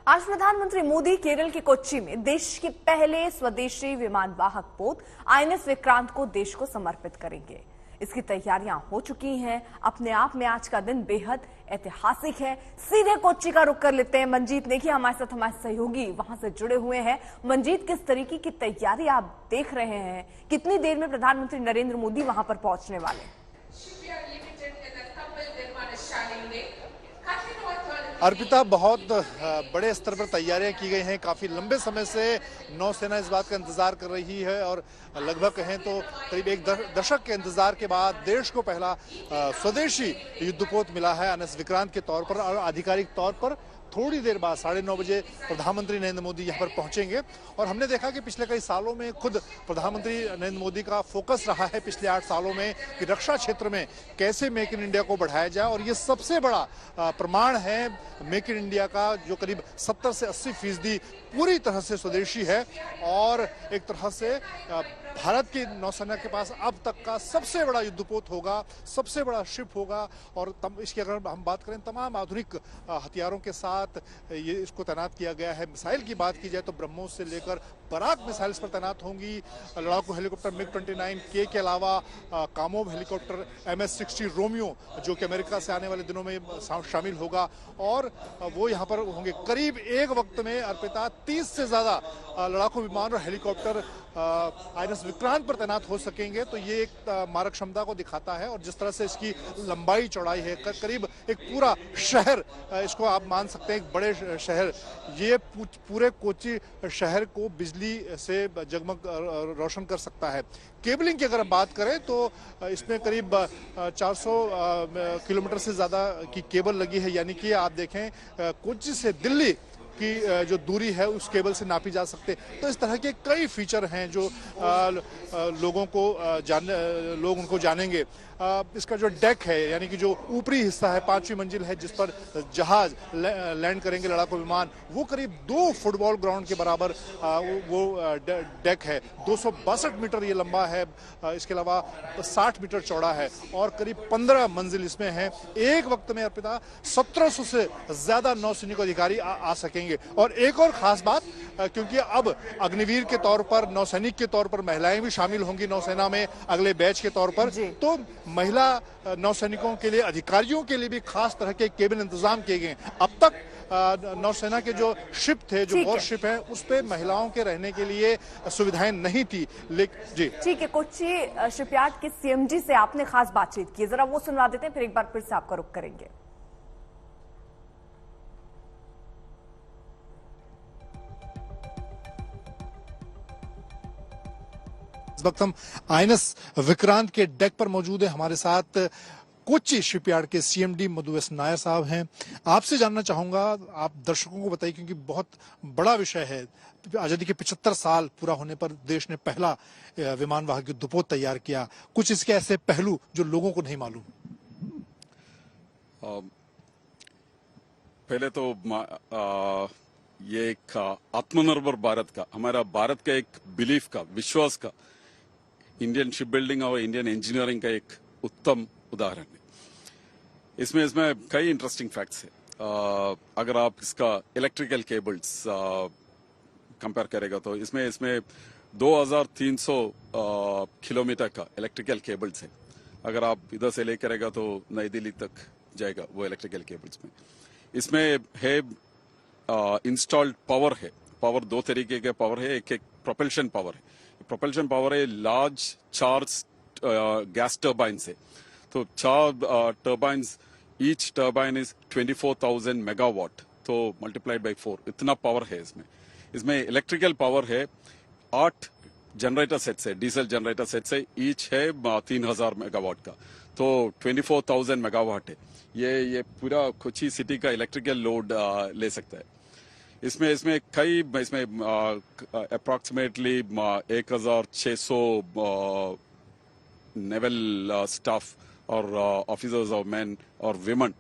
आज प्रधानमंत्री मोदी केरल के कोच्चि में देश के पहले स्वदेशी विमान वाहक पोत आईएनएस विक्रांत को देश को समर्पित करेंगे। इसकी तैयारियां हो चुकी हैं। अपने आप में आज का दिन बेहद ऐतिहासिक है। सीधे कोच्चि का रुख कर लेते हैं। मंजीत नेगी हमारे साथ, हमारे सहयोगी वहां से जुड़े हुए हैं। मंजीत, किस तरीके की तैयारी आप देख रहे हैं? कितनी देर में प्रधानमंत्री नरेंद्र मोदी वहां पर पहुंचने वाले? अर्पिता, बहुत बड़े स्तर पर तैयारियां की गई हैं। काफ़ी लंबे समय से नौसेना इस बात का इंतजार कर रही है और लगभग कहें तो करीब एक दशक के इंतजार के बाद देश को पहला स्वदेशी युद्धपोत मिला है आईएनएस विक्रांत के तौर पर। और आधिकारिक तौर पर थोड़ी देर बाद 9:30 बजे प्रधानमंत्री नरेंद्र मोदी यहाँ पर पहुंचेंगे। और हमने देखा कि पिछले कई सालों में खुद प्रधानमंत्री नरेंद्र मोदी का फोकस रहा है पिछले 8 सालों में कि रक्षा क्षेत्र में कैसे मेक इन इंडिया को बढ़ाया जाए। और ये सबसे बड़ा प्रमाण है मेक इन इंडिया का, जो करीब 70 से 80% पूरी तरह से स्वदेशी है। और एक तरह से भारत की नौसेना के पास अब तक का सबसे बड़ा युद्धपोत होगा, सबसे बड़ा शिप होगा। और इसकी अगर हम बात करें तमाम आधुनिक हथियारों के साथ ये इसको तैनात किया गया है। मिसाइल की बात की जाए तो ब्रह्मोस से लेकर बराक मिसाइल पर तैनात होंगी। लड़ाकू हेलीकॉप्टर MiG-29K के अलावा कामोव हेलीकॉप्टर MS-60 रोमियो, जो कि अमेरिका से आने वाले दिनों में शामिल होगा। और वो यहाँ पर होंगे। करीब एक वक्त में अर्पिता 30 से ज्यादा लड़ाकू विमान और हेलीकॉप्टर आईएनएस विक्रांत पर तैनात हो सकेंगे। तो ये एक मारक क्षमता को दिखाता है। और जिस तरह से इसकी लंबाई चौड़ाई है, करीब एक पूरा शहर, इसको आप मान सकते हैं एक बड़े शहर, ये पूरे कोच्चि शहर को बिजली से जगमग रोशन कर सकता है। केबलिंग की अगर हम बात करें तो इसमें करीब 400 किलोमीटर से ज्यादा की केबल लगी है। यानी कि आप देखें कोच्चि से दिल्ली की जो दूरी है उस केबल से नापी जा सकते। तो इस तरह के कई फीचर हैं जो लोग उनको जानेंगे। इसका जो डेक है, यानी कि जो ऊपरी हिस्सा है, 5वीं मंजिल है जिस पर जहाज लैंड करेंगे लड़ाकू विमान, वो करीब 2 फुटबॉल ग्राउंड के बराबर वो डेक है। 262 मीटर ये लंबा है। इसके अलावा 60 मीटर चौड़ा है और करीब 15 मंजिल इसमें है। एक वक्त में अर्पिता 1700 से ज्यादा नौसैनिक अधिकारी आ सकेंगे। और एक और खास बात, क्योंकि अब अग्निवीर के तौर पर, नौसैनिक के तौर पर महिलाएं भी शामिल होंगी नौसेना में अगले बैच के तौर पर, तो महिला नौसैनिकों के लिए, अधिकारियों के लिए भी खास तरह के केबिन इंतजाम किए गए। अब तक नौसेना के जो शिप थे, जो वॉरशिप है, उस पे महिलाओं के रहने के लिए सुविधाएं नहीं थी। लेकिन जी ठीक है, कोच्चि शिपयार्ड के CMD से आपने खास बातचीत की, जरा वो सुनवा देते हैं, फिर एक बार फिर से आपका रुख करेंगे। इस वक्त हम आईएनएस विक्रांत के डेक पर मौजूद है। हमारे साथ कोच्चि शिपयार्ड के CMD मधु एस नायर साहब हैं। आपसे जानना चाहूंगा, आप दर्शकों को बताइए, क्योंकि बहुत बड़ा विषय है। आजादी के 75 साल पूरा होने पर देश ने पहला विमान वाहक युद्धपोत तैयार किया। कुछ इसके ऐसे पहलू जो लोगों को नहीं मालूम। पहले तो ये एक आत्मनिर्भर भारत का, हमारा भारत का एक बिलीफ का, विश्वास का, इंडियन शिप बिल्डिंग और इंडियन इंजीनियरिंग का एक उत्तम उदाहरण है। इसमें कई इंटरेस्टिंग फैक्ट्स है। अगर आप इसका इलेक्ट्रिकल केबल्स कंपेयर करेगा तो इसमें 2300 किलोमीटर का इलेक्ट्रिकल केबल्स है। अगर आप इधर से ले करेगा तो नई दिल्ली तक जाएगा वो इलेक्ट्रिकल केबल्स में। इसमें है इंस्टॉल्ड पावर है। पावर 2 तरीके के पावर है। एक प्रोपल्शन पावर है। प्रोपल्शन पावर है लार्ज चार्ज गैस टर्बाइन से। तो 4 turbines, each turbine is 24,000 megawatt, तो मल्टीप्लाइड बाय 4, इतना पावर है इसमें इलेक्ट्रिकल पावर है 8 जनरेटर सेट से, डीजल जनरेटर सेट से, ईच है 3000 मेगावाट का, तो 24,000 मेगावाट है। ये पूरा कोच्चि सिटी का इलेक्ट्रिकल लोड ले सकता है। इसमें अप्रॉक्सीमेटली 1600 नेवल स्टाफ और ऑफिसर्स और मैन और विमेन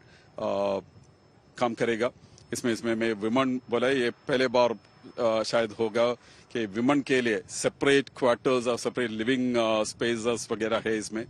काम करेगा। इसमें मैं विमेन बोला, ये पहले बार शायद होगा कि विमेन के लिए सेपरेट क्वार्टर्स और सेपरेट लिविंग स्पेसेस वगैरह है इसमें।